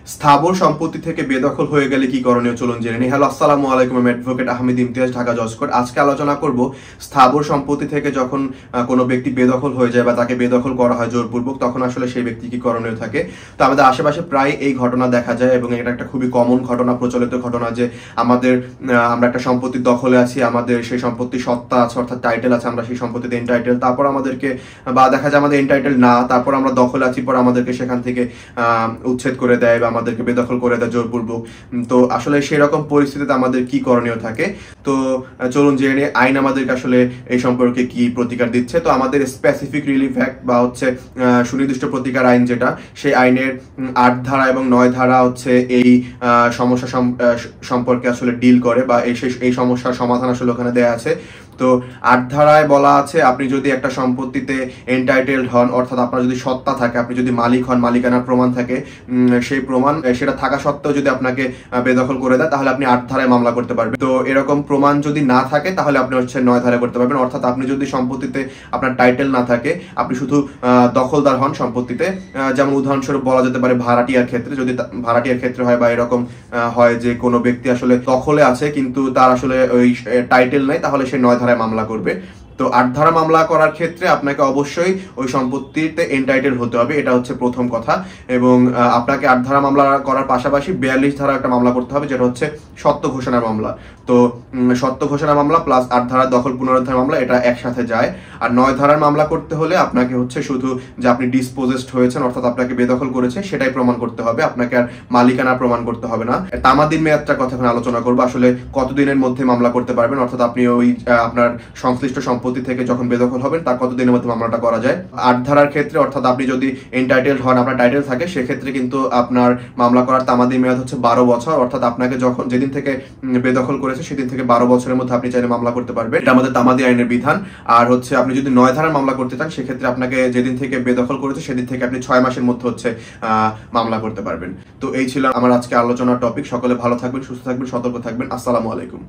স্থাবর সম্পত্তি থেকে বেদখল হয়ে গেলে কি করণীয় চলুন জেনে নিই। হ্যালো, আসসালামু আলাইকুম। আমি অ্যাডভোকেট আহমেদ ইমতিয়াজ, ঢাকা জজ কোর্ট। আজকে আলোচনা করব স্থাবর সম্পত্তি থেকে যখন কোনো ব্যক্তি বেদখল হয়ে যায় বা তাকে বেদখল করা হয় জোরপূর্বক, তখন আসলে সেই ব্যক্তি কি করণীয় থাকে। তো আমাদের আশেপাশে প্রায় এই ঘটনা দেখা যায় এবং এটা একটা খুবই কমন ঘটনা, প্রচলিত ঘটনা যে আমরা একটা সম্পত্তির দখলে আছি, আমাদের সেই সম্পত্তির সত্তা আছে অর্থাৎ টাইটেল আছে, আমরা সেই সম্পত্তিতে এন্টাইটেল, তারপর আমাদেরকে বা দেখা যায় আমাদের এন্টাইটেল না, তারপর আমরা দখলে আছি, পর আমাদেরকে সেখান থেকে উচ্ছেদ করে দেয় বা আমাদেরকে বেদখল করে দেয় জোরপূর্বক। তো আসলে সেরকম পরিস্থিতিতে আমাদের কি করণীয় থাকে। তো চলুন জেনে নিই আইন আমাদেরকে আসলে এই সম্পর্কে কি প্রতিকার দিচ্ছে। তো আমাদের স্পেসিফিক রিলিফ অ্যাক্ট বা হচ্ছে সুনির্দিষ্ট প্রতিকার আইন যেটা, সেই আইনের ৮ ধারা এবং ৯ ধারা হচ্ছে এই সমস্যা সম্পর্কে আসলে ডিল করে বা এই সমস্যার সমাধান আসলে ওখানে দেয়া আছে। তো ৮ ধারায় বলা আছে, আপনি যদি একটা সম্পত্তিতে এন্টাইটেলড হন, অর্থাৎ আপনার যদি সত্তা থাকে, আপনি যদি মালিক হন, মালিকানার প্রমাণ থাকে, সেই প্রমাণ সেটা থাকা সত্ত্বেও যদি আপনাকে বেদখল করে দেয়, তাহলে আপনি ৮ ধারায় মামলা করতে পারবেন। তো এরকম প্রমাণ যদি না থাকে তাহলে আপনি হচ্ছে ৯ ধারায় করতে পারবেন। অর্থাৎ আপনি যদি সম্পত্তিতে আপনার টাইটেল না থাকে, আপনি শুধু দখলদার হন সম্পত্তিতে, যেমন উদাহরণস্বরূপ বলা যেতে পারে ভাড়াটিয়ার ক্ষেত্রে, যদি ভাড়াটিয়ার ক্ষেত্রে হয় বা এরকম হয় যে কোনো ব্যক্তি আসলে দখলে আছে কিন্তু তার আসলে ওই টাইটেল নাই, তাহলে সে ৯ ধারায় মামলা করবে। তো ৮ ধারা মামলা করার ক্ষেত্রে আপনাকে অবশ্যই ওই সম্পত্তিতে এন্টাইটেল হতে হবে, এটা হচ্ছে প্রথম কথা। এবং আপনাকে ৮ ধারা মামলা করার পাশাপাশি ৪২ ধারা একটা মামলা করতে হবে, যেটা হচ্ছে সত্য ঘোষণার মামলা। তো সত্য ঘোষণা মামলা প্লাস ৮ ধারা দখল পুনরুদ্ধার মামলা, এটা একসাথে যায়। আর ৯ ধারার মামলা করতে হলে আপনাকে হচ্ছে শুধু যে আপনি ডিসপোজেসড হয়েছেন, অর্থাৎ আপনাকে বেদখল করেছে, সেটাই প্রমাণ করতে হবে, আপনাকে আর মালিকানা প্রমাণ করতে হবে না। তামাদির মেয়াদটার কথা এখন আলোচনা করবো, আসলে কতদিনের মধ্যে মামলা করতে পারবেন, অর্থাৎ আপনি ওই আপনার সংশ্লিষ্ট সম্পত্তি থেকে যখন বেদখল হবেন তার কতদিনের মধ্যে মামলাটা করা যায়। ৮ ধারার ক্ষেত্রে, অর্থাৎ আপনি যদি এন্টাইটেলড হন, আপনার টাইটেল থাকে, সেক্ষেত্রে কিন্তু আপনার মামলা করার তামাদি মেয়াদ হচ্ছে ১২ বছর, অর্থাৎ আপনাকে যখন যেদিন থেকে বেদখল করেছে সেদিন থেকে ১২ বছরের মধ্যে আপনি চাইলে মামলা করতে পারবেন। এটা আমাদের তামাদি আইনের বিধান। আর হচ্ছে আপনি যদি ৯ ধারার মামলা করতে চান, সেক্ষেত্রে আপনাকে যেদিন থেকে বেদখল করেছে সেদিন থেকে আপনি ৬ মাসের মধ্যে হচ্ছে মামলা করতে পারবেন। তো এই ছিল আমার আজকে আলোচনার টপিক। সকলে ভালো থাকবেন, সুস্থ থাকবেন, সতর্ক থাকবেন। আসসালামু আলাইকুম।